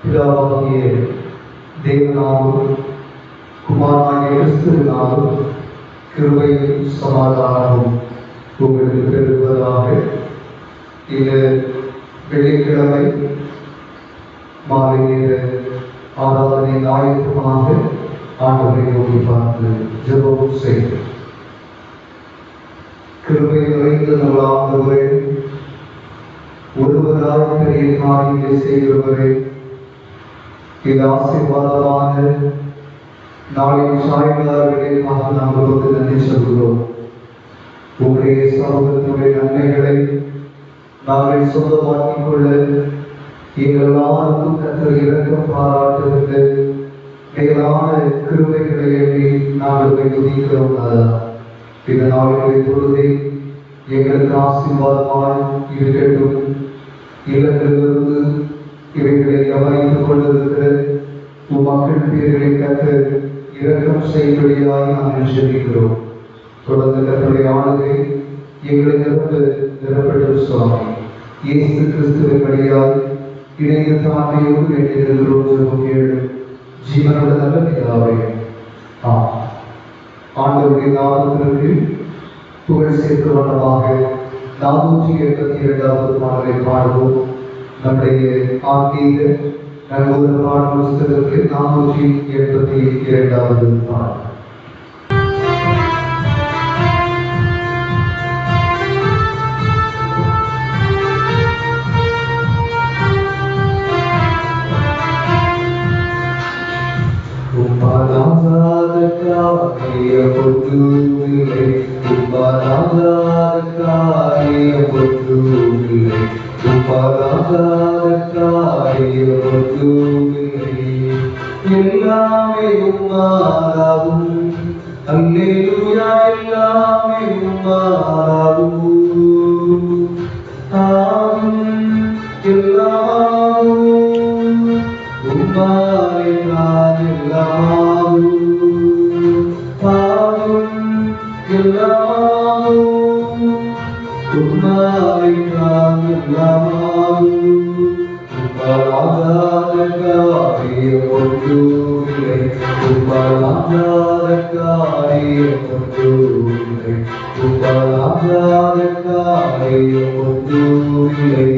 பிதாவாகிய தேவனாலும் குமாரனாகிய கிறிஸ்துவினாலும் கிருபையும் சமாதானமும் உங்களுக்கு பெறுவதாக. இந்த வெள்ளிக்கிழமை மாலை நேர ஆராதனை ஆயத்தமாக ஆண்டவரை நோக்கி பார்த்து ஜெபம் செய்து, கிருபை நிறைந்த நல்ல ஆண்டவரே, ஒருவராய் பெரிய காரியங்களை செய்கிறவரே, இந்த ஆசீர்வாதமான நாளின் சாய்வாளர்களுக்காக நாங்கள் வந்து நன்றி சொல்கிறோம். உங்களுடைய சமூகத்தினுடைய நன்மைகளை நாங்கள் சொந்தமாக்கிக் கொள்ள எங்கள் எல்லாருக்கும் கர்த்தர் இரக்கம் பாராட்டுகின்ற மேலான கிருபைகளை எண்ணி நாங்கள் துதிக்கிறோம். இந்த நாளுடைய பொழுதை எங்களுக்கு ஆசீர்வாதமாய் இருக்கட்டும். இல்லங்களிலிருந்து இவைகளை கவனித்துக் கொண்டிருக்கிற மக்கள் பேர்களை கர்த்தர் இரக்கம் செய்யும்படியாக நாங்கள் ஜெபிக்கிறோம். தொடர்ந்து கர்த்தருடைய ஆளுகை எங்களை நிரப்பட்டும் சுவாமி. இயேசு கிறிஸ்துவின் வழியால் இணைந்த தாழ்மையோடு வேண்டியிருக்கிறோம். கேளு ஜீவனோட நல்ல பிதாவே. ஆண்டவருடைய நாமத்திற்கு புகழ் சேர்க்க வண்ணமாக 482வது பாடலை பாடுவோம். நம்முடைய ஆன்மீக நல்வொரு பாடல் புஸ்தகத்தில் 482வது பாடல். எல்லாமே உம்மாலாகும், அல்லேலூயா, எல்லாமே உம்மாலாகும், எல்லாமாகும் உம்மாலே தான் எல்லாமாகும், எல்லாமாகும் உம்மாலே தான் எல்லாமாகும். உம்மாலாகாத காரியம் ஒன்றுமில்லை, உம்மாலாகாத காரியம் ஒன்றுமில்லை, உம்மாலாகாத காரியம் ஒன்றுமில்லை.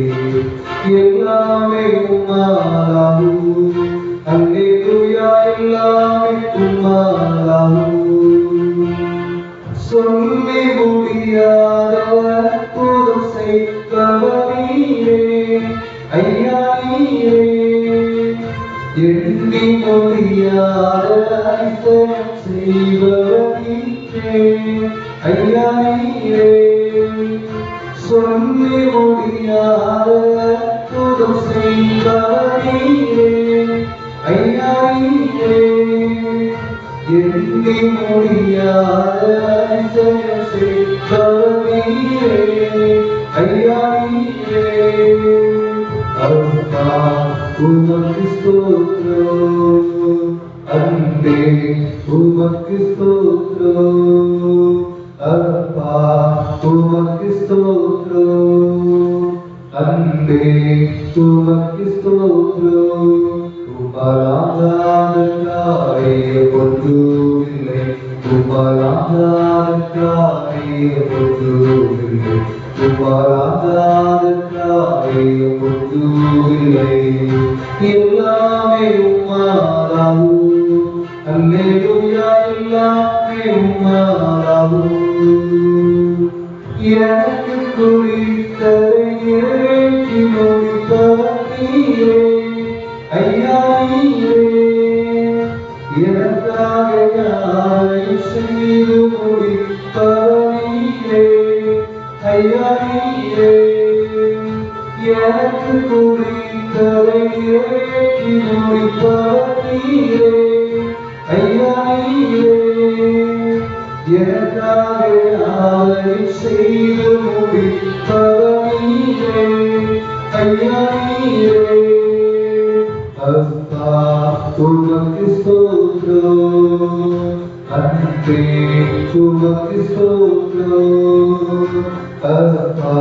எல்லாமே உம்மாலாகும், அல்லேலூயா, எல்லாமே உம்மாலாகும். சொல்லி முடியாத அற்புதம் செய்பவர் நீரே ஐயா, நீரே. எண்ணி முடியாத அதிசயம் செய்பவர் நீரே ஐயா, நீரே. சொல்லி முடியாத அற்புதம் செய்பவர் நீரே ஐயா, நீரே. எண்ணி முடியாத அதிசயம் செய்பவர் நீரே ஐயா, நீரே. அப்பா உமக்கு ஸ்தோத்திரம், அன்பே உமக்கு ஸ்தோத்திரம், அப்பா உமக்கு ஸ்தோத்திரம், அன்பே உமக்கு ஸ்தோத்திரம். உம்மாலாகாத காரியம் ஒன்றுமில்லை, உம்மாலாகாத காரியம் ஒன்றுமில்லை, உம்மாலாகாத காரியம் ஒன்றுமில்லை. எல்லாமே உம்மாலாகும், அல்லேலூயா, எல்லாமே உம்மாலாகும். எனக்கு குறித்ததை நிறைவேற்றி முடிப்பவர் நீரே ஐயா, நீரே. எனக்காக யாரையும் செய்து முடிப்பவர் நீரே ஐயா, நீரே. எனக்கு குறித்ததை நிறைவேற்றி முடிப்பவர் நீரே ஐயா, நீரே. எனக்காக யாரையும் செய்து முடிப்பவர் நீரே ஐயா, நீரே. அப்பா உமக்கு ஸ்தோத்திரம், அன்பே உமக்கு ஸ்தோத்திரம், அப்பா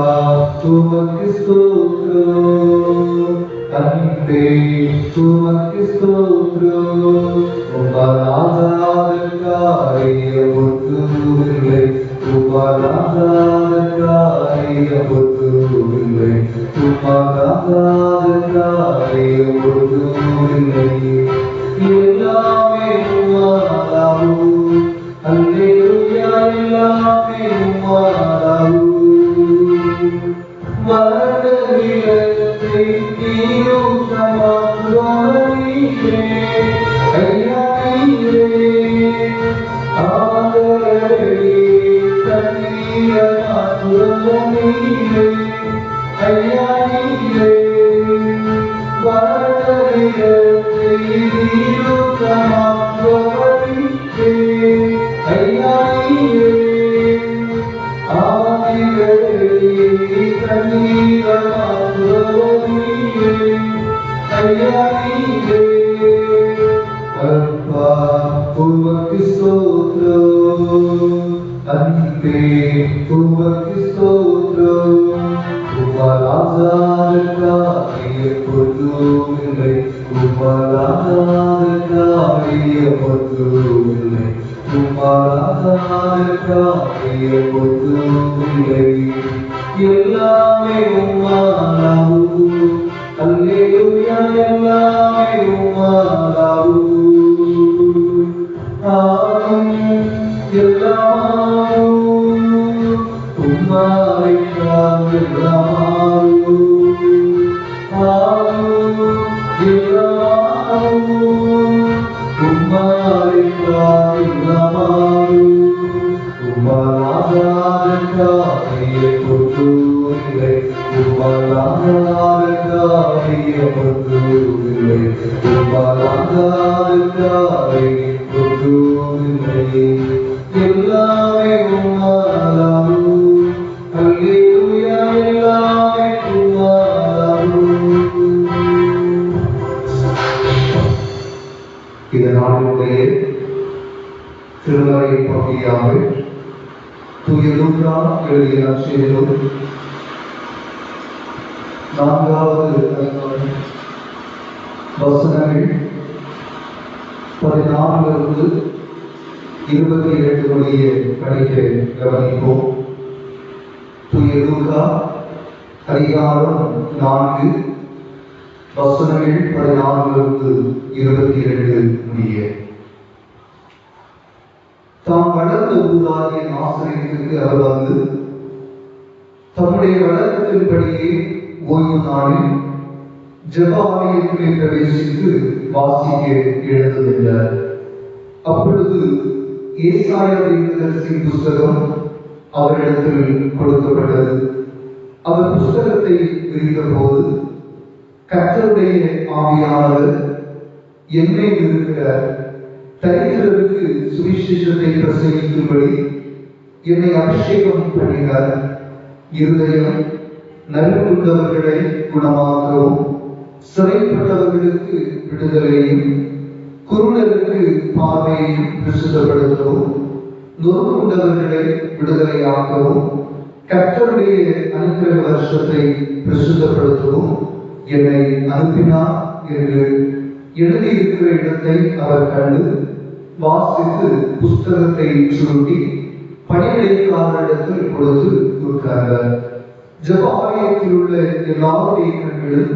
உமக்கு ஸ்தோத்திரம், அன்பே அன்பே உமக்கு ஸ்தோத்திரம். உமராகாத காரியம் ஒன்றுமில்லை, உமராகாத காரியம் ஒன்றுமில்லை, உமராகாத காரியம் ஒன்றுமில்லை. எல்லாமே உம்மாலாகும், அல்லேலூயா, எல்லாமே உம்மாலாகும். மரணவிலத்தை நீரும் சமாதானீரே, ஐயா நீரே. ஆதரவே தண்ணீரே, ஐயா நீரே. மரணவிலத்தை நீரும் சமாதானீரே, ஐயா நீரே. உமக்கு ஸ்தோத்திரம். அன்பே உமக்கு ஸ்தோத்திரம். உமராகாத காரியம் ஒன்றுமில்லை, உமராகாத காரியம் ஒன்றுமில்லை, உமராகாத காரியம் ஒன்றுமில்லை. எல்லாமே உம்மாலாகும், அல்லேலூயா, எல்லாமே உம்மாலாகும். ஆகும் எல்லாமாகும், உம்மாலைத்தான் எல்லாமாகும். ஆகும் எல்லாமாகும், உம்மாலைத்தான் எல்லாமாகும். உம்மாலாகாத காரியம் ஒன்றுமில்லை, உம்மாலாகாத காரியம் ஒன்றுமில்லை, உம்மாலாகாத காரியம் ஒன்றுமில்லை. எல்லாமே உம்மாலாகும், அல்லேலூயா, எல்லாமே உம்மாலாகும். இதனாலுடைய திருமறை பகுதியாக தூய லூக்கா எழுதிய நற்செய்தியிலும் 4வது அதிகாரம் வசனங்கள் 14 22 முடிய படிக்க கவனிப்போம். தூய லூக்கா அதிகாரம் 4 வசனங்கள் 14 22 முடிய. தாம் வளர்ந்த ஊராகிய நாசரேத்துக்கு அவர் வந்து தம்முடைய வழக்கத்தின்படியே ஓய்வு நாளில் ஜெப ஆலயத்திலே பிரவேசித்து வாசிக்க எழுந்துள்ளார். அப்பொழுது ஏசாயா தீர்க்கதரிசியின் புஸ்தகம் அவரிடத்தில் கொடுக்கப்பட்டது. அவர் புஸ்தகத்தை விரித்தபோது, கர்த்தருடைய ஆவியானவர் என்மேல் இருக்கிறார், தரித்திரருக்கு சுவிசேஷத்தை பிரசங்கிக்கும்படி என்னை அபிஷேகம் பண்ணினார். இருதயம் நலிவுண்டவர்களை குணமாக்கவும், சிறைப்பட்டவர்களுக்கு விடுதலையும், குருடருக்கு பார்வையையும் பிரசுத்தப்படுத்தவும், நொறுங்குண்டவர்களை விடுதலையாக்கவும், கர்த்தருடைய அனுக்கிரக வருஷத்தை பிரசுத்தப்படுத்தவும் என்னை அனுப்பினார் என்று எழுதியிருக்கிற இடத்தை அவர் கண்டு வாசித்து புஸ்தகத்தை சுருட்டி பணிவிடைக்காரரிடத்தில் கொடுத்து உட்கார்ந்தார். ஜெப ஆலயத்தில் உள்ள எல்லாருடைய கண்களும்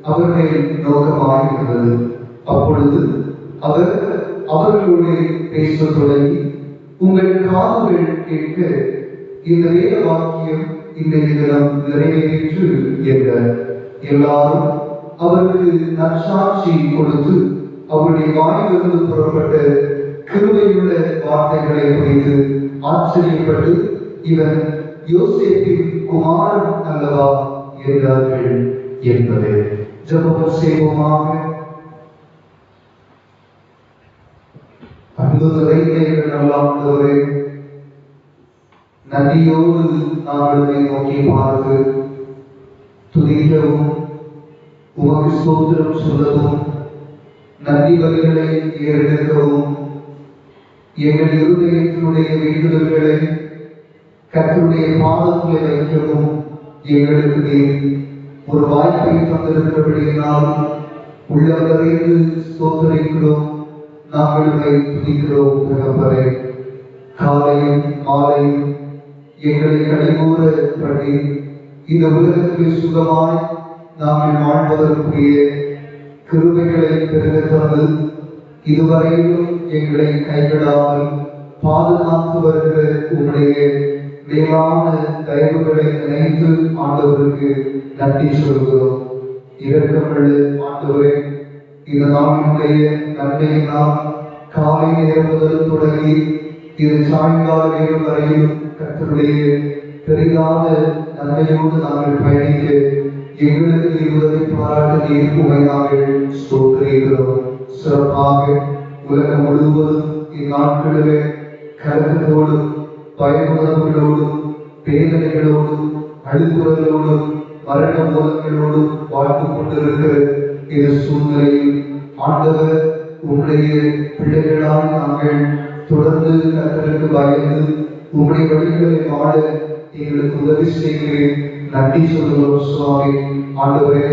அவர் மேல் நோக்கமாயிருந்தது. அப்பொழுது அவர் அவர்களோடு பேசத் தொடங்கி, உங்கள் காதுகள் கேட்க இந்த வேத வாக்கியம் இன்றைய தினம் நிறைவேற்று என்றார். எல்லாரும் அவருக்கு நற்சாட்சி கொடுத்து அவருடைய வாயிலிருந்து புறப்பட்ட கிருபையுள்ள வார்த்தைகளை குறித்து ஆச்சரியப்பட்டு, இவன் யோசேப்பின் குமாரன் அல்லவா என்றார்கள் என்பது. ஜெபம் செய்வோமாக. அன்பு நிறைந்த நல்ல ஆண்டவரே, நன்றியோடு நாங்கள் நோக்கி பார்த்து துதிக்கவும், உமக்கு ஸ்தோத்திரம் சொல்லவும், நன்றி பலிகளை ஏறெடுக்கவும், எங்கள் இருதயத்தினுடைய வேண்டுதல்களை கர்த்தருடைய பாதத்தில் வைக்கவும் எங்களுக்கு நீர் ஒரு வாய்ப்பை தந்திருக்கிறபடியினால் உள்ளவரைந்து ஸ்தோத்தரிக்கிறோம். நாங்கள் உம்மை துதிக்கிறோம் தகப்பனே. காலையும் மாலையும் எங்களை கனிகூர பண்ணி இந்த உலகத்தில் சுகமாய் நாங்கள் வாழ்வதற்குரிய கிருபைகளை பெருக தந்து இதுவரையிலும் எங்களை கைவிடாமல் பாதுகாத்து வருகிற உம்முடைய மேலான தயவுகளை நினைத்து ஆண்டவருக்கு நன்றி சொல்கிறோம். இரக்கமுள்ள ஆண்டவரே, இந்த நாளினுடைய நன்மையினால் காலை நேரம் முதல் தொடங்கி இது சாயங்கால நேரம் வரையிலும் கர்த்தருடைய பெரிதான நன்மையோடு நாங்கள் பயணிக்க எங்களுக்கு நீர் உதவி பாராட்ட நீர் உம்மை நாங்கள் ஸ்தோத்திரிக்கிறோம். சிறப்பாக உலகம் முழுவதும் இந்நாட்களிலே கலக்கத்தோடும் பயமுணர்வுகளோடும் வேதனைகளோடும் அழுகுறலோடும் மரண மூலங்களோடும் வாழ்ந்து கொண்டிருக்கிற இந்த சூழ்நிலையில் ஆண்டவர் உம்முடைய பிள்ளைகளால் நாங்கள் தொடர்ந்து கர்த்தருக்கு பயந்து உம்முடைய வழிகளை வாழ எங்களுக்கு உதவி செய்கிறேன். நன்றி சொல்கிறோம் சுவாமி. ஆண்டவரே,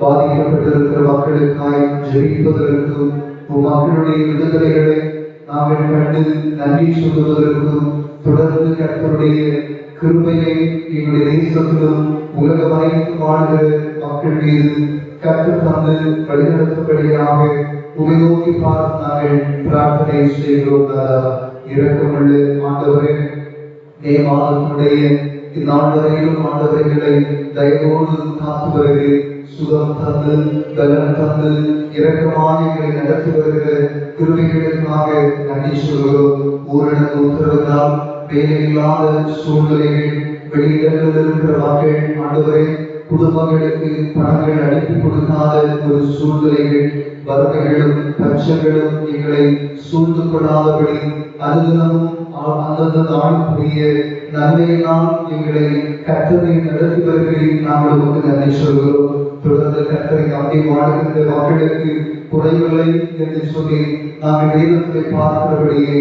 பாதிக்கப்பட்டிருக்கிற மக்களுக்காய் ஜெபிப்பதற்கும் மக்களுடைய விடுதலைகளை நாங்கள் கண்டு நன்றி சொல்லுவதற்கும் தொடர்ந்து கர்த்தருடைய கிருபையை எங்களுடைய தேசத்திலும் உலகம் அனைத்து வாழ்கிற மக்கள் மீது கர்த்தர் தந்து வழிநடத்தும்படியாக உமை நோக்கி பார்த்து நாங்கள் பிரார்த்தனை செய்கிறோம். இரக்கமுள்ள ஆண்டவரே, மே மாதத்தினுடைய இந்நாள் வரையிலும் ஆண்டவர்களை தயவோடு காத்து வருகிறேன். சுகம் தந்து பலன் தந்து இரக்கமாக எங்களை நடத்தி வருகிற கிருபைகளுக்காக நன்றி சொல்கிறோம். ஊரடங்கு உத்தரவினால் வேலையில்லாத சூழ்நிலைகள், வெளியிடங்களில் இருக்கிற மக்கள் ஆண்டவரை குடும்பங்களுக்கு பணங்கள் அனுப்பி கொடுக்காத ஒரு சூழ்நிலைகள், வறுமைகளும் கஷ்டங்களும் எங்களை சூழ்ந்து கொள்ளாதபடி அனுதினமும் அந்தந்த நாளுக்குரிய நன்மையினால் எங்களை கர்த்தரை நடத்தி வருகிறேன். நாங்கள் உங்களுக்கு நன்றி சொல்கிறோம். தொடர்ந்து கர்த்தரை நம்பி வாழ்கின்ற மக்களுக்கு குறைவில்லை என்று சொல்லி நாங்கள் வேதத்தை பார்க்கிறபடியே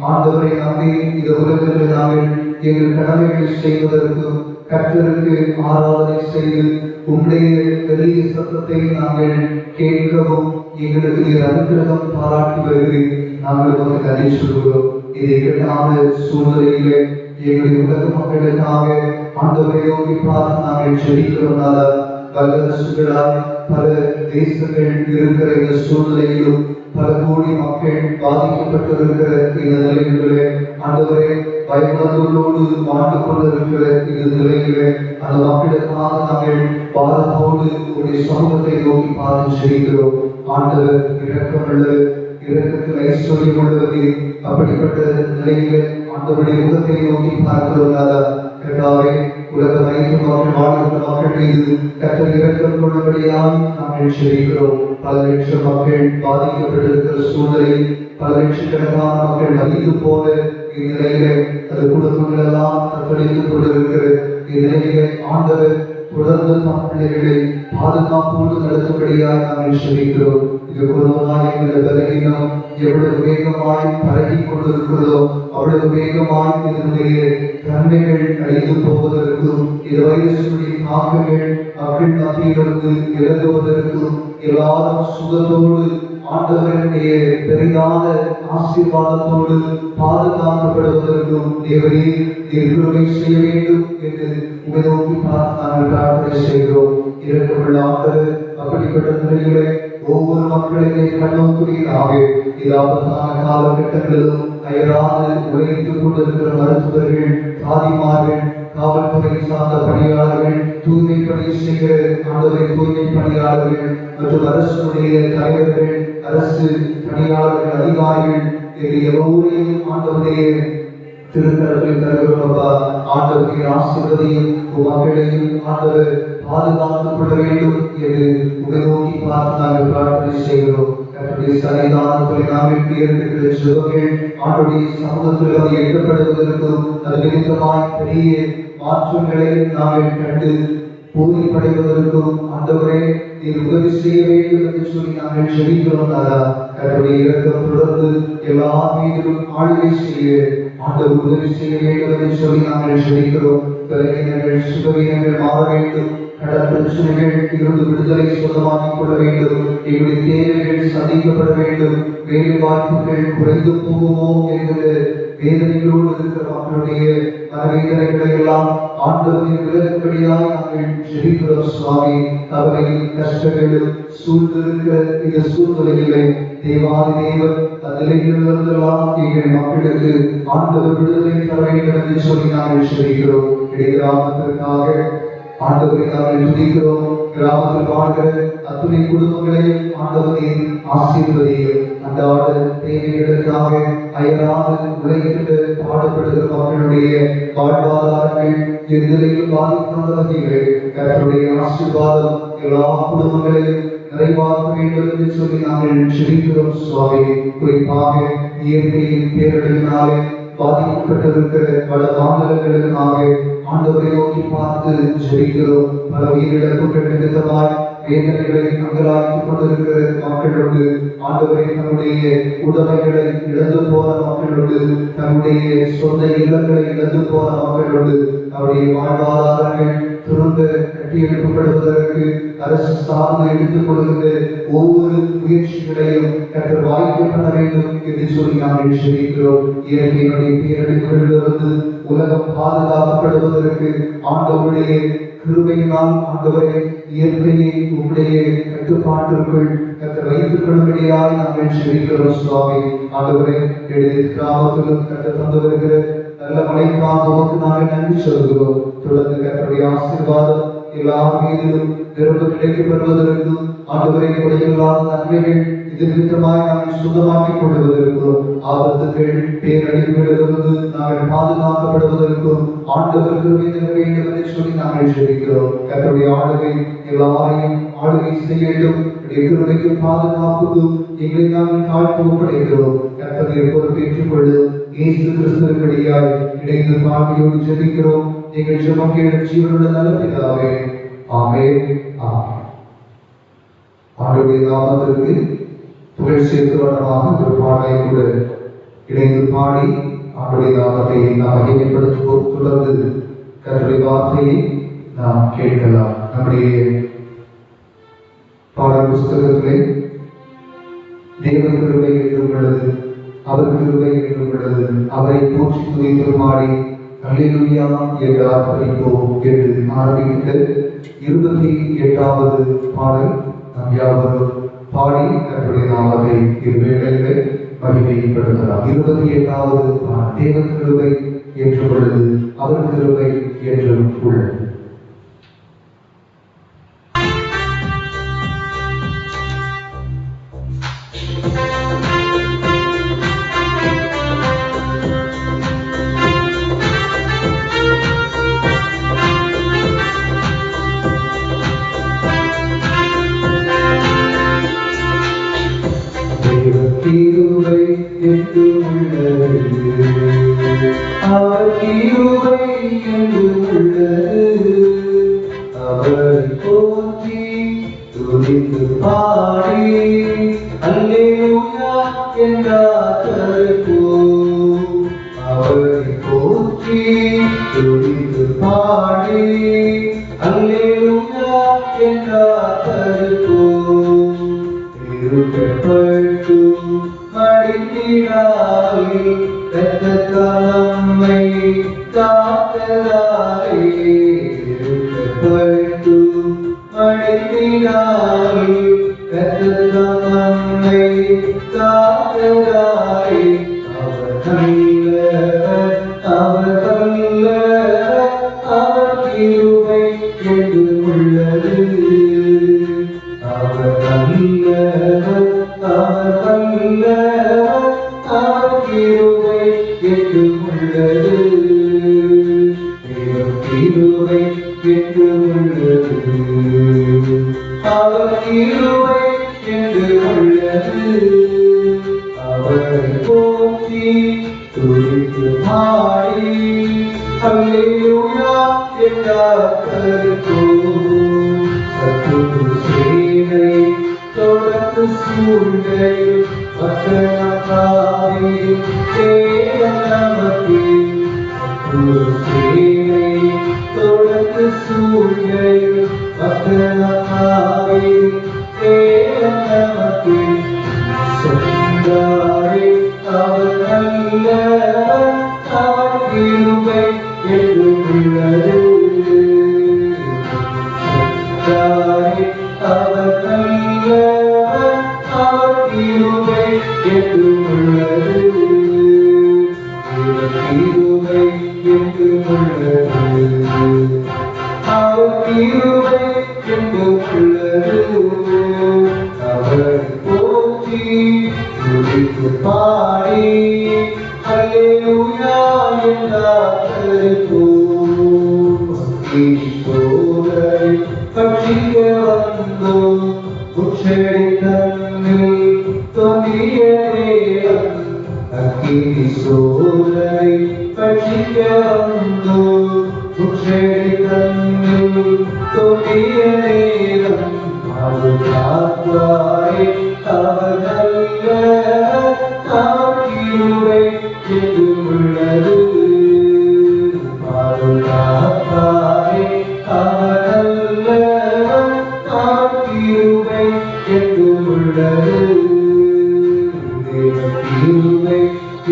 ஆண்டவரை நம்பி இந்த உலகத்தில் நாங்கள் எங்கள் கடமைகளை செய்வதற்கும் கர்த்தருக்கு ஆராதனை செய்து உம்முடைய பெரிய சத்தத்தை நாங்கள் கேட்கவும் எங்களுக்கு அனுகிரகம் பாராட்டி வருகிறேன். நாங்கள் உங்களுக்கு நன்றி சொல்கிறோம். இதை இரண்டான சூழ்நிலையிலே எங்களுடைய உலக மக்களுக்காக ஆண்டவரை நோக்கி பார்த்து நாங்கள் ஜெபிக்கிறோம்னால வல்லரசுகளால் பல தேசங்கள் இருக்கிற இந்த சூழ்நிலையிலும் பல கோடி மக்கள் பாதிக்கப்பட்டிருக்கிற இந்த நிலைகளிலே ஆண்டவரை பயமுணர்வுகளோடு வாழ்ந்து கொண்டிருக்கிற இந்த நிலையிலே அந்த மக்களுக்காக நாங்கள் பாரத்தோடு உடைய சமூகத்தை நோக்கி பார்த்து ஜெபிக்கிறோம். ஆண்டவர் இரக்கமுள்ள இரக்கத்தில் ஐஸ்வர்யம் உள்ளவரே, அப்படிப்பட்ட நிலையிலே ஆண்டவருடைய முகத்தை நோக்கி பார்க்கிறோம்னால கர்த்தாவே, உலகம் அனைத்து மக்கள் வாழ்கின்ற மக்கள் மீது கர்த்தர் இரக்கம் கொள்ளும்படியாக நாங்கள் ஜெபிக்கிறோம். பல லட்சம் மக்கள் பாதிக்கப்பட்டிருக்கிற சூழ்நிலையில் பல லட்சக்கணக்கான மக்கள் மதித்து போன இந்நிலையிலே அது குடும்பங்கள் எல்லாம் தத்தளித்துக் கொண்டிருக்கிற இந்நிலையிலே ஆண்டவர் தொடர்ந்து நம் பிள்ளைகளை பாதுகாப்போடு நடத்தும்படியாக நாங்கள் ஜெபிக்கிறோம். இது கொரோனா என்கிற பலவீனம் எவ்வளவு வேகமாய் பரவி கொண்டிருக்கிறதோ அவ்வளவு வேகமாய் இதனுடைய தன்மைகள் அழிந்து போவதற்கும் இந்த வைரஸுடைய தாக்கங்கள் மக்கள் மத்தியிலிருந்து விலகுவதற்கும் எல்லாரும் சுகத்தோடு ஆண்டவருடைய பெரிதான ஆசீர்வாதத்தோடு பாதுகாக்கப்படுவதற்கும் தேவரே கிருபை செய்ய வேண்டும் என்று உங்களை நோக்கி பார்த்து நாங்கள் பிரார்த்தனை செய்கிறோம். இரக்கமுள்ள ஆண்டவர் அப்படிப்பட்ட நிலைகளை ஒவ்வொரு மக்களையும் கண்ணோக்குவீராக. இது ஆபத்தான காலகட்டங்களிலும் அயராது உழைத்துக் கொண்டிருக்கிற மருத்துவர்கள், தாதிமார்கள், காவல்துறை சார்ந்த பணியாளர்கள், தூய்மை பணி செய்கிற ஆண்டவரை தூய்மை பணியாளர்கள் மற்றும் அரசுடைய தலைவர்கள், அரசு பணியாளர்கள், அதிகாரிகள் எல்லோரையும் ஆண்டவருடைய திருக்கரங்களை தருகிறோம். ஆண்டவருடைய ஆசீர்வதியும் மக்களையும் ஆண்டவர் பாதுகாத்துக் கொள்ள வேண்டும் என்று உங்களை நோக்கி பார்த்து நாங்கள் பிரார்த்தனை செய்கிறோம். சன்னிதானத்தில் நாங்கள் இருக்கிற ஜெபங்கள் ஆண்டுடைய சமூகத்தில் அது எட்டப்படுவதற்கும் அது நிமித்தமாய் பெரிய மாற்றங்களை நாங்கள் கண்டு பூரிப்படைவதற்கும் ஆண்டவரே நீர் உதவி செய்ய வேண்டும் என்று சொல்லி நாங்கள் ஜெபிக்கிறோம். கர்த்தருடைய இரக்கம் தொடர்ந்து எல்லா மீதிலும் ஆளுகை செய்ய ஆண்டவர் உதவி செய்ய வேண்டும் என்று சொல்லி நாங்கள் ஜெபிக்கிறோம். பலவீனங்கள் சுகவீனங்கள் மாற வேண்டும். கடன் பிரச்சனைகள் இருந்து விடுதலை சொந்தமாக்கிக் கொள்ள வேண்டும். எங்களுடைய தேவைகள் சந்திக்கப்பட வேண்டும். வேலை வாய்ப்புகள் குறைந்து போகுமோ என்கிற வேதனைகளோடு இருக்கிற மக்களுடைய மனவேதனைகளை எல்லாம் ஆண்டவரின் விலகுபடியாக நாங்கள் ஜெபிக்கிறோம் சுவாமி. கவலையும் கஷ்டங்களும் சூழ்ந்திருக்கிற இந்த சூழ்நிலைகளை தேவாதி தேவன் அதிலிருந்தெல்லாம் எங்கள் மக்களுக்கு ஆண்டவர் விடுதலை தர வேண்டும் என்று சொல்லி நாங்கள் ஜெபிக்கிறோம். கிராமத்திற்காக ஆண்டவரை நாங்கள் துதிக்கிறோம். கிராமத்தில் வாழ்கிற அத்துணை குடும்பங்களையும் ஆண்டவரை ஆசீர்வதியும். அன்றாட தேவைகளுக்காக அயராது உழைத்து பாடுபடுகிற மக்களுடைய வாழ்வாதாரங்கள் எதிரையும் பாதிக்காத வகையில் கர்த்தருடைய ஆசீர்வாதம் எல்லா குடும்பங்களையும் நிறைவாக்க வேண்டும் என்று சொல்லி நாங்கள் ஜெபிக்கிறோம் சுவாமி. குறிப்பாக இயற்கையின் பேரழிவினாலே பாதிக்கப்பட்டிருக்கிற பல மாநிலங்களுக்காக ஆண்டவரை நோக்கி பார்த்து ஜெபிக்கிறோம். பல உயிரிழப்புகள் நிமித்தமாய் வேதனைகளை அங்கலாக்கிக் கொண்டிருக்கிற மக்களோடு ஆண்டவரை தன்னுடைய உடைமைகளை இழந்து போன மக்களோடு தன்னுடைய சொந்த இல்லங்களை இழந்து போன மக்களோடு அவருடைய வாழ்வாதாரங்கள் திரும்ப கட்டியெழுப்பப்படுவதற்கு அரசு சார்ந்து எடுத்துக் கொள்கின்ற ஒவ்வொரு முயற்சிகளையும் கர்த்தர் வாய்க்கப்பட வேண்டும் என்று சொல்லி நாங்கள் ஜெபிக்கிறோம். இயற்கையினுடைய பேரழிவுகளிலிருந்து உலகம் பாதுகாக்கப்படுவதற்கு ஆண்டவருடைய கிருபையினால் ஆண்டவரை இயற்கையை உங்களுடைய கட்டுப்பாட்டிற்குள் கர்த்தர் வைத்துக் கொள்ளும்படியாக நாங்கள் ஜெபிக்கிறோம் சுவாமி. ஆண்டவரை கிராமத்திலும் கர்த்தர் தந்து வருகிற நல்ல மழைக்காக உமக்கு நாங்கள் நன்றி சொல்கிறோம். தொடர்ந்து கர்த்தருடைய ஆசீர்வாதம் எல்லார் மீதிலும் நிரம்ப கிடைக்கப் பெறுவதற்கும் ஆண்டவரை குறையில்லாத நன்மைகள் இது நிமித்தமாய் நாங்கள் சுத்தமாக்கிக் கொள்வதற்கும் ஆபத்துகள் பேரழிவுகளிலிருந்து நாங்கள் பாதுகாக்கப்படுவதற்கும் ஆண்டவர் கிருபை தர வேண்டும் என்று சொல்லி நாங்கள் ஜெபிக்கிறோம். கர்த்தருடைய ஆளுகை எல்லாரையும் ஆளுகை செய்யட்டும். கிருபைக்கும் பாதுகாப்புக்கும் எங்களை நாங்கள் தாழ்த்து ஒப்படைக்கிறோம். கர்த்தரை பொறுப்பேற்றுக் கொள்ளும். இயேசு கிறிஸ்துவின்படியாய் இணைந்து பாவியோடு ஜெபிக்கிறோம். எங்கள் ஜெபம் கேட்ட ஜீவனுள்ள நல்ல பிதாவே, ஆமென். ஆண்டவருடைய நாமத்திற்கு புகழ் சேர்த்து வண்ணமாக ஒரு பாடலை கூட இணைந்து பாடி ஆண்டவருடைய நாமத்தை நாம் மகிமைப்படுத்துவோம். தொடர்ந்து கர்த்தருடைய வார்த்தையை நாம் கேட்கலாம். நம்முடைய பாடல் புஸ்தகத்திலே தேவ கிருபை என்றும் உள்ளது, அவர் கிருபை என்றும் உள்ளது, அவரை போற்றி துதித்து பாடி அல்லேலூயா என்று ஆர்ப்பரிப்போம் என்று ஆரம்பிக்கின்ற 28வது பாடல் நாம் யாவரும் பாடி கர்த்தருடைய நாமத்தை இருவேளையிலே மகிமைப்படுத்தலாம். 28வது பாடல் தேவ கிருபை என்று உள்ளது, அவர் கிருபை என்றும் உள்ளது. கிருபை என்று உள்ளது, அவர் கிருபை என்று உள்ளது, அவரை போற்றி துதித்து பாடி அல்லேலூயா என்றார்ப்பரிப்போம். அவரை போற்றி துதித்து பாடி அல்லேலூயா என்றார்ப்பரிப்போம். இருக்கப்பட்டு மடித்திடாய் நம்மை காத்ததாய், இருக்கப்பட்டு மடித்திடாய் நம்மை காத்ததாய். அவர் நல்லவர், அவர் வல்லவர், அவர் கிருபை என்று உள்ளது, அவர் நல்லவர், அவர் வல்லவர், அவர் கிருபை என்று உள்ளது, கிருபை என்று உள்ளது, அவர் கிருபை என்று உள்ளது. அவரை போற்றி துதித்து பாடி அல்லேலூயா என்றார்ப்பரிப்போம். சத்துரு சேனை தொடர்ந்து சூழ்கை மற்றவர்களாவே தேவன் நமக்கு. சத்துரு சேனை தொடர்ந்து சூழ்கை மக்களாவே தேவன் நமக்கு சொந்தாரே. அவர் நல்லவர், அவர் கிருபை என்றும் உள்ளது. சொந்தாரே அவர் நல்லவர், அவர் கிருபை என்றும் உள்ளது. கிருபை என்றும் உள்ளது. அவர் கிருபை என்றும் உள்ளது. அவரை போற்றி துதித்து பாடி அல்லேலூயா என்றார்ப்போம். சோதரை பற்றிக்க வந்தோம், உச்சடி தன்னில் தோன்றிய தேவன். அக்கினி சோதரை பற்றிக்க வந்தோம், உச்சடி தன்னில் தோன்றிய தேவன். அவர் காப்பாரே அவர் நல்லவர், அவர் கிருபை என்றும் உள்ளது. அவர் காப்பாரே அவர் நல்லவர், அவர் கிருபை என்றும் உள்ளது. கிருபை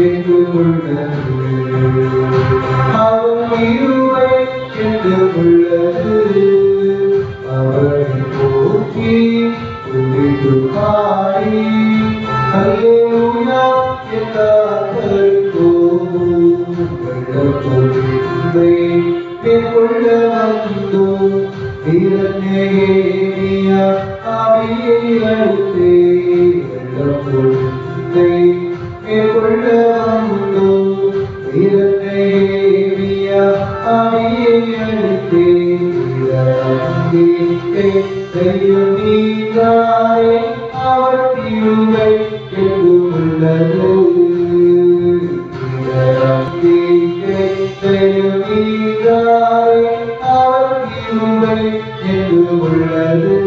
என்றும் உள்ளது. அவர் கிருபை என்றும் உள்ளது. அவரை போற்றி துதித்து பாடி அல்லேலூயா என்றார்ப்போம். வெள்ளப்பொழிவை மேற்கொள்ள வந்தோம், வீரநேமியா ஆவியை அளித்தே. வெள்ளப்பொழிவை மேற்கொள்ள வந்தோம், வீரநேமியா ஆவியை அளித்தே. தையம் நீங்காரே அவர் கிருபை என்றும் உள்ளது. தையம் நீங்காரே அவர் கிருபை என்றும் உள்ளது.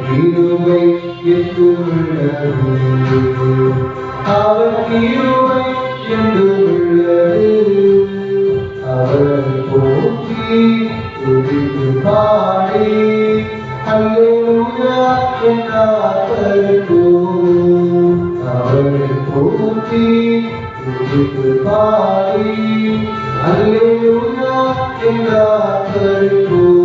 கிருபை என்றும் உள்ளது. அவர் கிருபை என்றும் உள்ளது. அவர் போற்றி துதித்து பாடி அல்லேலூயா என்றார்ப்போம். அவரை போற்றி துதித்து பாடி அல்லேலூயா என்றார்ப்போம்.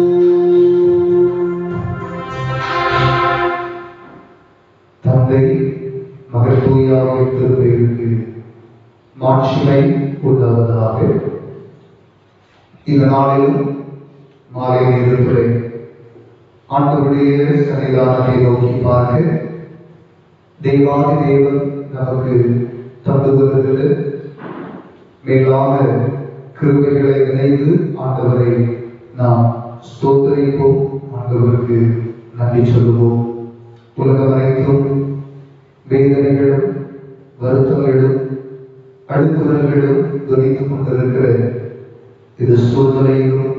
தந்தை மகன் தூய ஆவியின் திருப்பெயருக்கு மாட்சிமை உண்டாவதாக. இந்த நாளிலும் மாலை நேரத்திலே ஆண்டவருடைய சன்னிதானத்தை நோக்கி பார்க்க தேவாதி தேவன் நமக்கு தந்து வருகிற மேலான கிருபைகளை நினைந்து ஆண்டவரை நாம் ஸ்தோத்திரிப்போம், ஆண்டவருக்கு நன்றி சொல்லுவோம். உலகம் அனைத்தும் வேதனைகளும் வருத்தங்களும் அடுக்குறங்களும் துணித்துக் கொண்டிருக்கிற இது சூழ்நிலையிலும்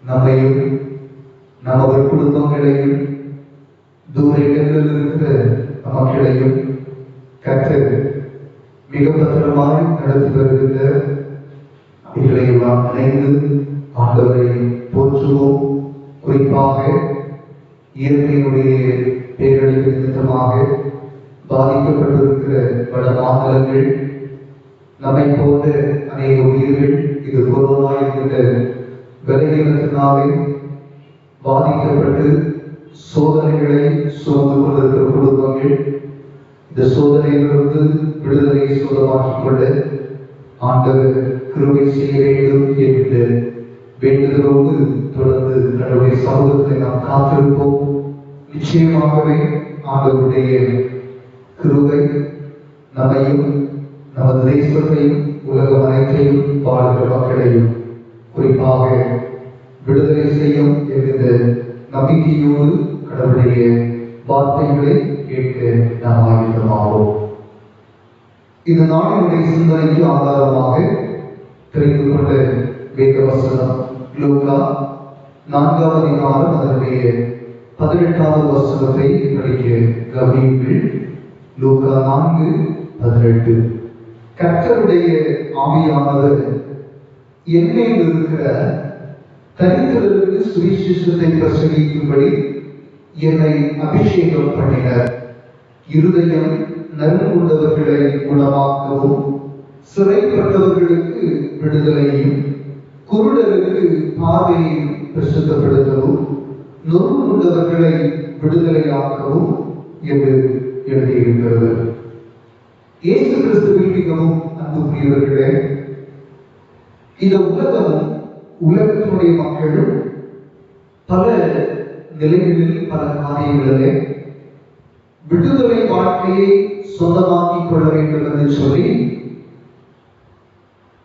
நம்மையும் நமது குடும்பங்களையும் தூர இடங்களில் இருக்கிற மக்களையும் கர்த்தர் மிக பத்திரமாய் நடத்தி வருகின்ற இதையெல்லாம் நினைந்து ஆண்டவரை போற்றுவோம். குறிப்பாக இயற்கையினுடைய பேரழிவு நிமித்தமாக பாதிக்கப்பட்டிருக்கிற பல மாநிலங்கள், நம்மை போன்ற அநேக உயிர்கள் இது கொரோனா என்கிற விலையினத்தினாலே பாதிக்கப்பட்டு சோதனைகளை சுமந்து கொண்டிருக்கிற குடும்பங்கள், இந்த சோதனையிலிருந்து விடுதலையை சுதமாக்கிக் கொள்ள ஆண்டவர் கிருபை செய்ய வேண்டும் என்கிற வேண்டுதலோடு தொடர்ந்து நம்முடைய சமூகத்தை நாம் காத்திருப்போம். நிச்சயமாகவே ஆண்டவருடைய கிருபை நம்மையும் நமது தேசத்தையும் உலகம் அனைத்தையும் வாழ்கிற மக்களையும் குறிப்பாக விடுதலை செய்யும் என்கிற நம்பிக்கையோடு கடவுளுடைய வார்த்தைகளை கேட்க நாம் ஆயுதமாவோம். இந்த நாளினுடைய சிந்தனைக்கு ஆதாரமாக தெரிந்து கொண்ட வேத வசனம் லூக்கா 4வது அதிகாரம் அதனுடைய 18வது வசனத்தை படிக்க கவனியுங்கள். லூக்கா 4:18. கர்த்தருடைய ஆவியானவர் என்மேல் இருக்கிற, தரித்திரருக்கு சுவிசேஷத்தை பிரசங்கிக்கும்படி என்னை அபிஷேகம் பண்ணினர். இருதயம் நறுங்குண்டவர்களை குணமாக்கவும், சிறைப்பட்டவர்களுக்கு விடுதலையும், குருடருக்கு பார்வையை பிரசுத்தப்படுத்தவும், நொறுங்குண்டவர்களை விடுதலையாக்கவும் என்று எழுதியிருக்கிறது. இயேசு கிறிஸ்துவில் மிகவும் அன்புக்குரியவர்களே, இந்த உலகமும் உலகத்தினுடைய மக்களும் பல நிலைகளில் பல காரியங்களிலே விடுதலை வாழ்க்கையை சொந்தமாக்கிக் கொள்ள வேண்டும் என்று சொல்லி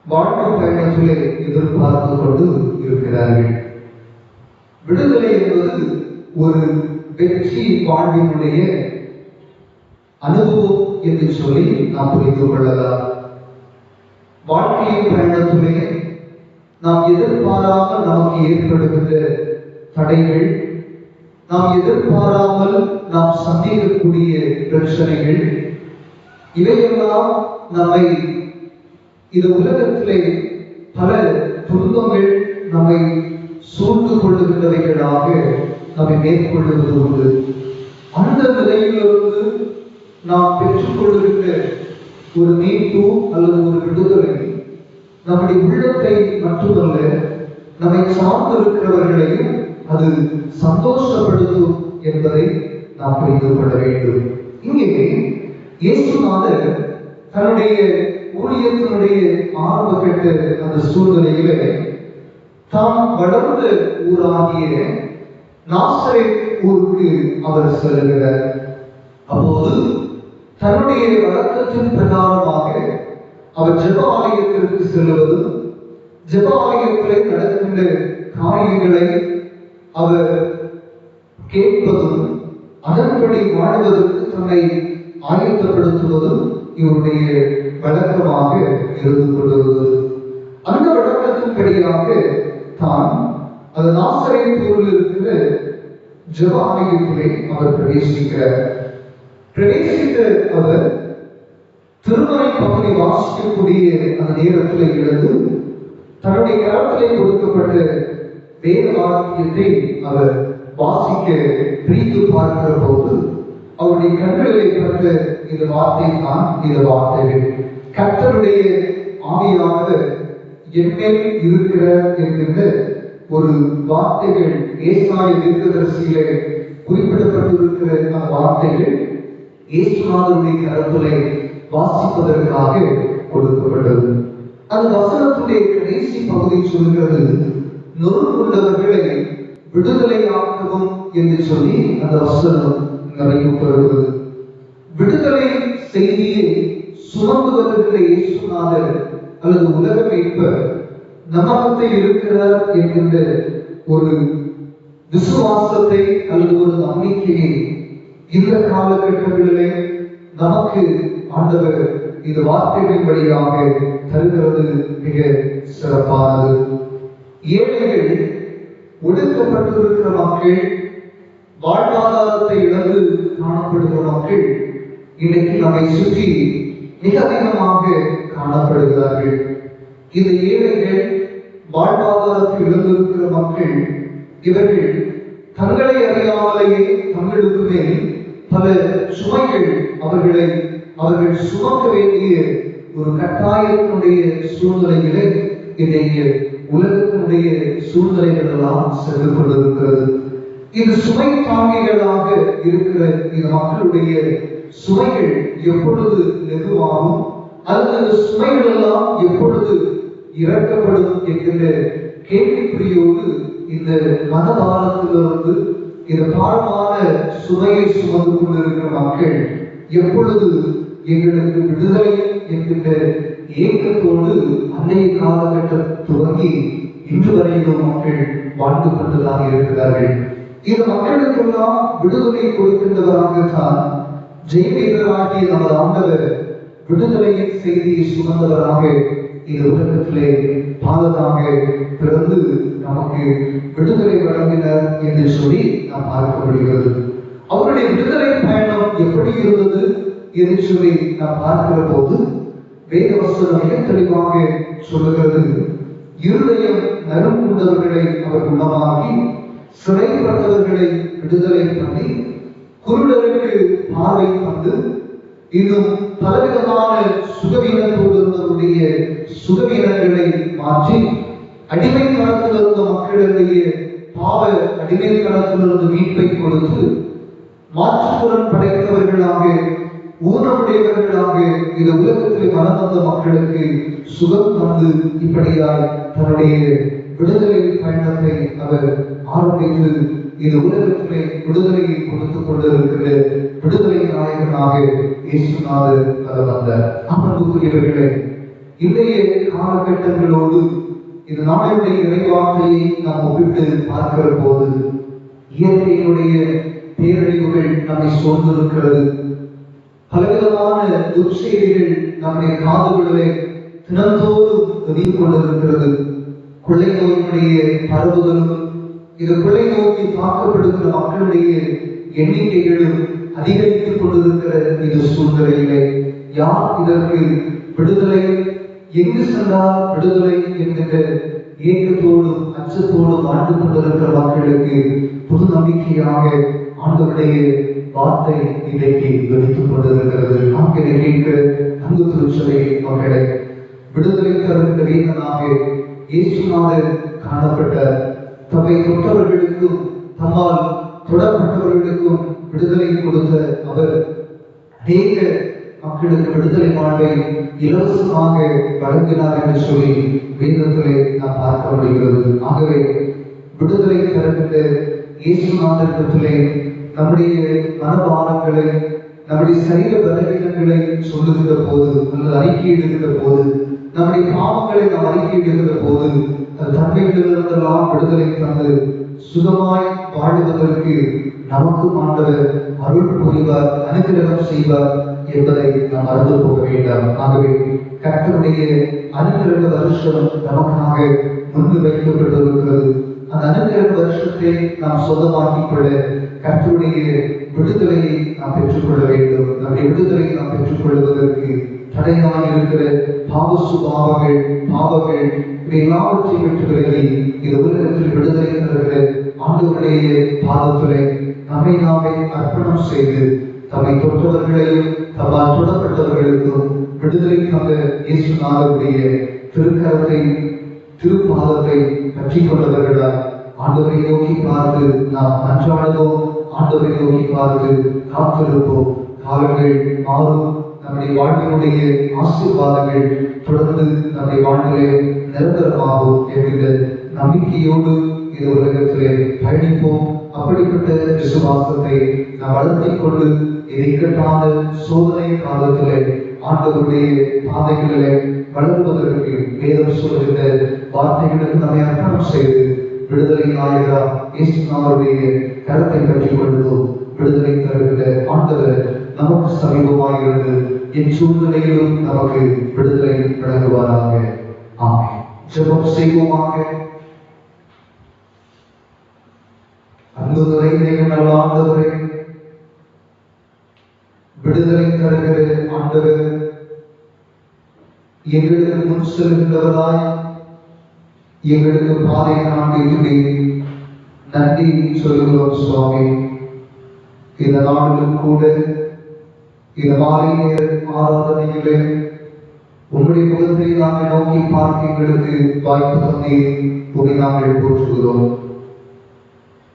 வாழ்க்கை பயணத்திலே எதிர்பார்த்து கொண்டு இருக்கிறார்கள். விடுதலை என்பது ஒரு வெற்றி வாழ்வினுடைய அனுபவம் என்று சொல்லி நாம் புரிந்து கொள்ளலாம். வாழ்க்கையின் பயணத்திலே நாம் எதிர்பாராமல் நமக்கு ஏற்படுகின்ற தடைகள், நாம் எதிர்பாராமல் நாம் சந்திக்கக்கூடிய பிரச்சனைகள், இவையெல்லாம் நம்மை இந்த உலகத்திலே பல துன்பங்கள் நம்மை சூழ்ந்து கொள்ளுகின்றவைகளாக நம்மை மேற்கொள்ளுவது உண்டு. அந்த நிலையிலிருந்து நாம் பெற்றுக்கொள்ளுகின்ற ஒரு மீட்பு அல்லது ஒரு விடுதலை நம்முடைய உள்ளத்தை மட்டுமல்ல, நம்மை சார்ந்திருக்கிறவர்களையும் அது சந்தோஷப்படுத்தும் என்பதை நாம் புரிந்து கொள்ள வேண்டும். இங்கே இயேசுநாதர் தன்னுடைய ஊழியத்தினுடைய ஆரம்ப கட்ட அந்த சூழ்நிலையிலே தாம் வளர்ந்த ஊராகிய நாசரேத் ஊருக்கு அவர் செல்கிறார். அப்போது தன்னுடைய வழக்கத்தின் பிரகாரமாக அவர் ஜெப ஆலயத்திற்கு செல்வதும், ஜெப ஆலயத்திலே நடக்கின்ற காரியங்களை அவர் கேட்பதும், அதன்படி வாழ்வதற்கு தன்னை ஆயத்தப்படுத்துவதும் இவருடைய வழக்கமாக இருந்து கொண்டிருந்தது. அந்த வழக்கத்தின்படியாக தான் அது நாசரேத் ஊரில் இருக்கிற ஜெப ஆலயத்திலே அவர் பிரவேசிக்கிறார். பிரவேசித்த அவர் திருமறை பகுதி வாசிக்கக்கூடிய அந்த நேரத்தில் இருந்து தன்னுடைய கரத்திலே கொடுக்கப்பட்ட வேத வாக்கியத்தை அவர் வாசிக்க பிரித்து பார்க்கிற போது அவருடைய கண்களிலே பட்ட இந்த வார்த்தை தான் இந்த வார்த்தைகள். கர்த்தருடைய ஆவியானவர் என்மேல் இருக்கிற என்கின்ற ஒரு வார்த்தைகள் ஏசாய தீர்க்கதரிசியிலே குறிப்பிடப்பட்டிருக்கிற அந்த வார்த்தைகள் இயேசுநாதருடைய கரத்திலே வாசிப்பதற்காக கொடுக்கப்பட்டது. அந்த வசனத்துடைய கடைசி பகுதி சொல்கிறது, நொறுங்குண்டவர்களை விடுதலையாக்கவும் என்று சொல்லி அந்த வசனம் நிறைவுறுகிறது. விடுதலை செய்தியை சுமந்து வருகிற இயேசுநாதர் அல்லது உலக மீட்பர் நமக்கு இருக்கிறார் என்கின்ற ஒரு விசுவாசத்தை அல்லது ஒரு நம்பிக்கையை இந்த காலகட்டங்களிலே நமக்கு ஆண்டவர் இந்த வார்த்தைகளின் வழியாக தருகிறது. மிக சிறப்பானது. ஏழைகள், ஒடுக்கப்பட்டிருக்கிற மக்கள், வாழ்வாதாரத்தை இழந்து காணப்படுகிற மக்கள் இன்றைக்கு நம்மை சுற்றி மிக அதிகமாக காணப்படுகிறார்கள். இந்த ஏழைகள், வாழ்வாதாரத்தை இழந்திருக்கிற மக்கள், இவர்கள் தங்களை அறியாமலேயே தங்களுக்கு மேல் பல சுமைகள் அவர்கள் சுமக்க வேண்டிய ஒரு கட்டாயத்தினுடைய சூழ்நிலையிலே இன்றைய உலகத்தினுடைய சூழ்நிலைகள் எல்லாம் சென்று கொண்டிருக்கிறது. இது சுமை தாங்கிகளாக இருக்கிற இந்த மக்களுடைய சுமைகள் எப்பொழுது லெகுவாகும் அல்லது அந்த சுமைகள் எல்லாம் எப்பொழுது இறக்கப்படும் என்கின்ற கேள்விக்குறியோடு இந்த மனபாரத்திலிருந்து இந்த பாரமான சுமையை சுமந்து கொண்டிருக்கிற மக்கள் எப்பொழுது எங்களுக்கு விடுதலை என்கின்ற ஏக்கத்தோடு அன்றைய காலகட்டம் துவங்கி இன்று வரையிலும் மக்கள் வாழ்ந்து கொண்டுதான் இருக்கிறார்கள். இந்த மக்களுக்கெல்லாம் விடுதலை கொடுக்கின்றவராகத்தான் ஜெயவீரராகிய நமது ஆண்டவர் விடுதலையின் செய்தியை சுமந்தவராக இந்த உலகத்திலே பாலனாக பிறந்து நமக்கு விடுதலை வழங்கினர் என்று சொல்லி நாம் பார்க்கப்படுகிறது. அவருடைய விடுதலை பயணம் எப்படி இருந்தது என்று சொல்லி நாம் பார்க்கிற போது வேதவசனம் மிக தெளிவாக சொல்லுகிறது. இருதயம் நறுங்குண்டவர்களை அவர் குணமாக்கி, சிறைப்பட்டவர்களை விடுதலை பண்ணி, குருடருக்கு பார்வை தந்து, இன்னும் பலவிதமான சுகவீனத்தோடு இருந்தவருடைய சுகவீனங்களை மாற்றி, அடிமைத்தனத்தில் இருந்த மக்களிடையே பாவ அடிமைத்தனத்திலிருந்து மீட்பை கொடுத்து, மாற்றுத்திறன் படைத்தவர்களாக, ஊனமுடையவர்களாக இந்த உலகத்தில் மனம் வந்த மக்களுக்கு சுகம் தந்து, இப்படியாய் தன்னுடைய விடுதலை பயணத்தை அவர் ஆரம்பித்து இந்த உலகத்திலே விடுதலையை கொடுத்துக் கொண்டிருக்கிற விடுதலை நாயகனாக இயேசுநாதர் வந்தார். அன்புக்குரியவர்களே, இன்றைய காலகட்டங்களோடு இந்த நாளுடைய இறைவார்த்தையை நாம் ஒப்பிட்டு பார்க்கிற போது இயற்கையினுடைய பேரழிவுகள் நம்மை சூழ்ந்திருக்கிறது. பலவிதமான துர்ச்செய்திகள் நம்முடைய காதுகளிலே தினந்தோறும் வெளியே கொண்டிருக்கிறது. கொள்ளை நோயினுடைய பரவுதலும், இது கொள்ளை நோக்கி தாக்கப்படுகிற மக்களுடைய எண்ணிக்கைகளும் அதிகரித்துக் கொண்டிருக்கிற இந்த சூழ்நிலையிலே யார் இதற்கு விடுதலை, எங்கு சென்றால் விடுதலை என்கின்ற ஏக்கத்தோடும் அச்சத்தோடும் வாழ்ந்து கொண்டிருக்கிற மக்களுக்கு புது நம்பிக்கையாக ஆண்டவருடைய வார்த்தை இன்றைக்கு வெடித்துக் கொண்டிருக்கிறது. நாம் கேட்கிற அன்பு திருச்சபை மக்களை, விடுதலை தருகின்ற வீரனாக இயேசுநாதர் காணப்பட்ட, தம்மை தொட்டவர்களுக்கும் தம்மால் தொடப்பட்டவர்களுக்கும் விடுதலை கொடுத்த அவர் அநேக மக்களுக்கு விடுதலை வாழ்வை இலவசமாக வழங்கினார் என்று சொல்லி வேதத்திலே நாம் பார்க்க முடிகிறது. ஆகவே விடுதலை தருகின்ற இயேசுநாதரிடத்திலே நம்முடைய மனபாரங்களை, நம்முடைய சரீர பலவீனங்களை சொல்லுகிற போது அல்லது அறிக்கையிடுகிற போது, நம்முடைய பாவங்களை நாம் அறிக்கையிடுகிற போது, தன்மைகளிலிருந்தெல்லாம் விடுதலை தந்து சுகமாய் வாழ்வதற்கு நமக்கு ஆண்டவர் அருள் புரிவார், அனுகிரகம் செய்வார் என்பதை நாம் மறந்து போக வேண்டாம். ஆகவே கர்த்தருடைய அனுகிரக வருஷம் நமக்காக முன்பு வைக்கப்பட்டிருக்கிறது. அந்த அனுகிரக வருஷத்தை நாம் சொந்தமாக்கிக் கொள்ள கர்த்தருடைய விடுதலையை நாம் பெற்றுக்கொள்ள வேண்டும். நம்முடைய விடுதலையை நாம் பெற்றுக் கொள்வதற்கு தடையாக இருக்கிற பாவ சுபாவங்கள், பாவங்கள் எல்லாவற்றை விட்டு விலகி இந்த உலகத்தில் விடுதலை தருகிற ஆண்டவருடைய பாதத்திலே நம்மை நாமே அர்ப்பணம் செய்து, தம்மை தொட்டவர்களையும் தம்மால் தொடப்பட்டவர்களுக்கும் விடுதலை தந்த இயேசுநாதருடைய திருக்கரத்தை, திருப்பாதத்தை பற்றி கொண்டவர்களால் ஆண்டவரை நோக்கி பார்த்து நாம் அன்றாடுவோம். ஆண்டவரை நோக்கி பார்த்து காத்திருப்போம். காலங்கள் மாறும். நம்முடைய வாழ்வினுடைய ஆசீர்வாதங்கள் தொடர்ந்து நம்முடைய வாழ்விலே நிரந்தரமாகும் என்கிற நம்பிக்கையோடு இந்த உலகத்திலே பயணிப்போம். அப்படிப்பட்ட விசுவாசத்தை நாம் வளர்த்திக் கொண்டு இக்கட்டான சோதனை காலத்திலே ஆண்டவருடைய பாதைகளிலே வளர்வதற்கு வேதம் சொல்கின்ற வார்த்தைகளுக்கு நம்மை அர்ப்பணம் செய்து விடுதலை நாயகா இயேசுநாதருடைய கரத்தை பற்றிக் கொள்வோம். விடுதலை தருகின்ற ஆண்டவர் நமக்கு சமீபமாகிறது. என் சூழ்நிலையிலும் நமக்கு விடுதலை வழங்குவாராக. ஆமென். ஜெபம் செய்வோமாக. அன்பு நிறைந்த நல்ல ஆண்டவரே, விடுதலை தருகிற ஆண்டவர், எங்களுக்கு முன் செல்கின்றவராய் எங்களுக்கு பாதை காண்பித்து நன்றி சொல்கிறோம் சுவாமி. இந்த நாளிலும் கூட இந்த மாலை நேர ஆராதனையிலே உங்களுடைய முகத்தை நாங்கள் நோக்கி பார்க்க எங்களுக்கு வாய்ப்பு தந்தீர். உங்களை நாங்கள் போற்றுகிறோம்.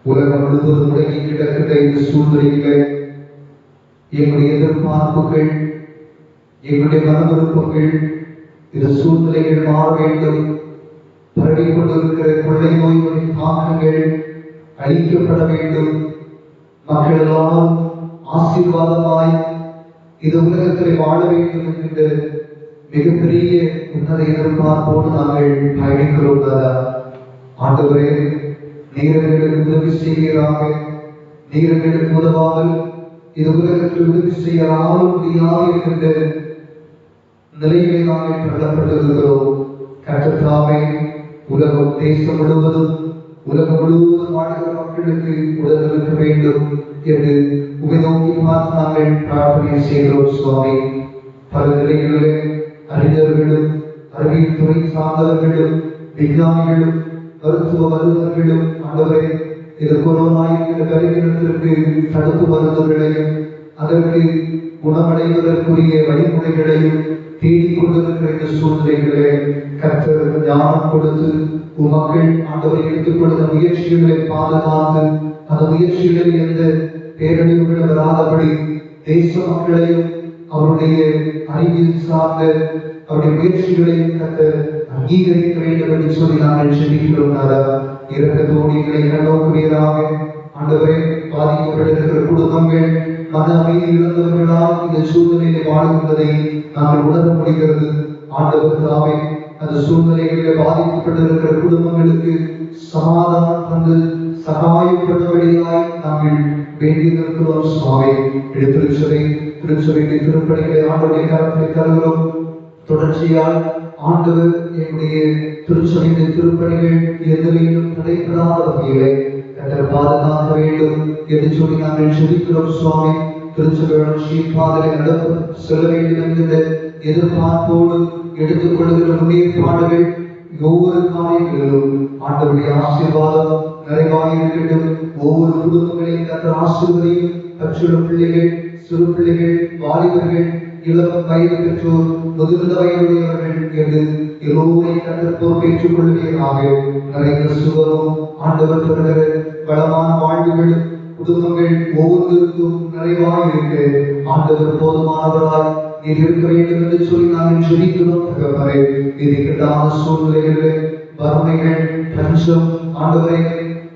உலகம் முழுவதும் முடங்கி கிடக்கிற இந்த சூழ்நிலையிலே எங்களுடைய எதிர்பார்ப்புகள், எங்களுடைய மன விருப்பங்கள், இந்த சூழ்நிலைகள் மாற வேண்டும். பரவிக் கொண்டிருக்கிற கொள்ளை நோய்களின் தாக்கங்கள் அழிக்கப்பட வேண்டும். மக்கள் எல்லாரும் ஆசீர்வாதமாய் இந்த உலகத்தில் வாழ வேண்டும் என்கின்ற மிகப்பெரிய உன்னத எதிர்பார்ப்போடு நாங்கள் பயணிக்கிறோம். ஆண்டவரே, நீர் எங்களுக்கு உதவி செய்கிறாங்க. நீர் எங்களுக்கு உதவாமல் இந்த உலகத்தில் உதவி செய்ய யாரும் முடியாது என்கின்ற நிலையிலே நாங்கள் தள்ளப்பட்டிருக்கிறோம். கர்த்தாவே, உலகம் தேசம் முழுவதும் வாழ்கிற மக்களுக்கு உதவி இருக்க வேண்டும் என்று உங்களை நோக்கி பார்த்து நாங்கள் பிரார்த்தனை செய்கிறோம் சுவாமி. பல நிலைகளிலே அறிஞர்களும் அறிவியல் துறை சார்ந்தவர்களும் விஞ்ஞானிகளும் மருத்துவ வல்லுநர்களும் ஆண்டவரே இது கொரோனா என்கிற பலவீனத்திற்கு தடுப்பு மருந்துகளையும் அதற்கு குணமடைவதற்குரிய வழிமுறைகளையும் தேடிக்கொண்டிருக்கிற இந்த சூழ்நிலைகளே கர்த்தர் ஞானம் கொடுத்து மக்கள் ஆண்டவரை எடுத்துக் கொள்ளும் முயற்சிகளை பாதுகாத்து அந்த முயற்சிகளில் எந்த பேரழிவுகளும் வராதபடி தேச மக்களையும் அவருடைய அறிவியல் சார்ந்த அவருடைய முயற்சிகளையும் கர்த்தர் அங்கீகரிக்க வேண்டும் என்று சொல்லி நாங்கள் செபிக்கிறோம். இரக்கத்தோடு எங்களை கண்ணோக்குவீராக. ஆண்டவரே, பாதிக்கப்பட்டிருக்கிற குடும்பங்கள் மன அமைதி இழந்தவர்களால் இந்த சூழ்நிலையை வாழுவதை நாங்கள் உணர முடிகிறது. ஆண்டவர் தாமே அந்த சூழ்நிலைகளில் பாதிக்கப்பட்டிருக்கிற குடும்பங்களுக்கு சமாதானம் தந்து சகாயப்படும்படியாய் நாங்கள் வேண்டியிருக்கிறோம். சுவாமி, திருச்சபைக்கு திருப்பணிகளை ஆண்டவருடைய கரத்தை தருகிறோம். தொடர்ச்சியால் ஆண்டவர் எங்களுடைய திருச்சபையின் திருப்பணிகள் எதிரையும் தடைபடாத வகையிலே கர்த்தர் பாதுகாக்க வேண்டும் என்று சொல்லி நாங்கள் செபிக்கிறோம். சுவாமி, திருச்சபை வளர்ச்சி பாதையை நடப்பு செல்ல வேண்டும் என்கிற எதிர்பார்ப்போடு எடுத்துக்கொள்கிற முன்னேற்பாடுகள் ஒவ்வொரு காரியங்களிலும் ஆண்டவருடைய ஆசீர்வாதம் நிறைவாக இருக்கட்டும். ஒவ்வொரு குடும்பங்களையும் கர்த்தர் ஆசீர்வதியும். கற்றுள்ள பிள்ளைகள், சிறு பிள்ளைகள், வாலிபர்கள், இளம் வயது பெற்றோர், முதிர்ந்த வயதுடையவர்கள் என்று எல்லோரையும் கர்த்தர் பொறுப்பேற்றுக் கொள்வீராக. நிறைந்த சுகமும் ஆண்டவர் தருகிற வளமான வாழ்வுகளும் குடும்பங்கள் ஒவ்வொருவருக்கும் நிறைவாக இருக்க ஆண்டவர் போதுமானவராய் நீர் இருக்க வேண்டும் என்று சொல்லி நாங்கள் ஜெபிக்கிறோம். தகப்பனே, இக்கட்டான சூழ்நிலைகளிலே வறுமைகள், பஞ்சம், ஆண்டவரை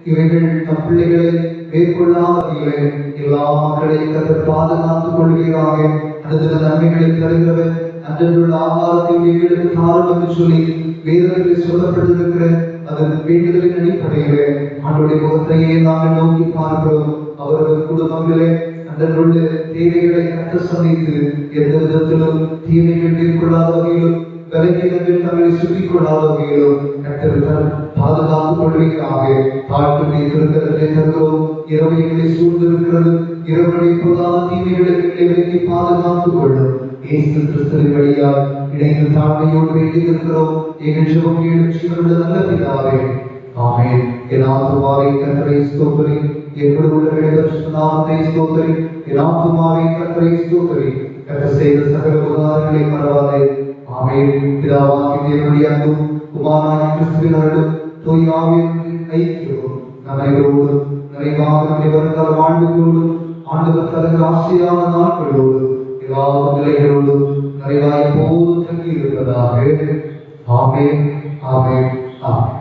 இவைகள் நம் பிள்ளைகளை மேற்கொள்ளாதவர்களே எல்லா மக்களையும் கர்த்தர் பாதுகாத்துக் கொள்வீராக. அந்த நன்மைகளை தருகிறவர் அன்றைய ஆகாரத்தை எங்களுக்கு தாரும் என்று சொல்லி வேதத்தில் சொல்லப்பட்டிருக்கிற அதன் வேண்டுதலின் அடிப்படையிலே ஆண்டவருடைய முகத்தையே நாங்கள் நோக்கி பார்க்கிறோம். அவர்கள் குடும்பங்களே அன்றைய தேவைகளை கற்று சமைத்து எந்த விதத்திலும் தீமைகள் மேற்கொள்ளாத வகையிலும் விலங்கினங்கள் தங்களை சுற்றிக் கொள்ளாத வகையிலும் கற்றவர்கள் பாதுகாத்துக் கொள்வீராக. தாழ்த்துடைய திருக்கரத்தை தருகிறோம். இரவைகளை சூழ்ந்திருக்கிறது. இரவுடைய பொருளாதார தீமைகளை விலக்கி பாதுகாத்துக் கொள்ளும். இயேசு கிறிஸ்துவின் வழியால் இணைந்து தாழ்மையோடு வேண்டியிருக்கிறோம். எங்கள் ஜெபம் எழுச்சியுள்ள நல்ல பிதாவே, ஆமென். என் ஆத்துமாவே கர்த்தரை ஸ்தோத்திரி, என் உள்ளங்களை நாமத்தை ஸ்தோத்திரி. என் ஆத்துமாவே கர்த்தரை ஸ்தோத்திரி, கர்த்தர் செய்த சகல உபகாரங்களை மறவாதே. ஆமென். பிதாவாகிய தேவனுடைய அன்பும் குமாரனாகிய கிறிஸ்துவின் அருளும் தூய ஆவியின் ஐக்கியமும் நம்மையோடு நிறைவாக வருங்கால வாழ்வுகளோடும் ஆண்டவர் தருகிற ஆசையான நாட்களோடு எல்லா நிலைகளோடும் நிறைவாய் எப்போதும் தங்கி இருப்பதாக. ஆமென், ஆமென், ஆமென்.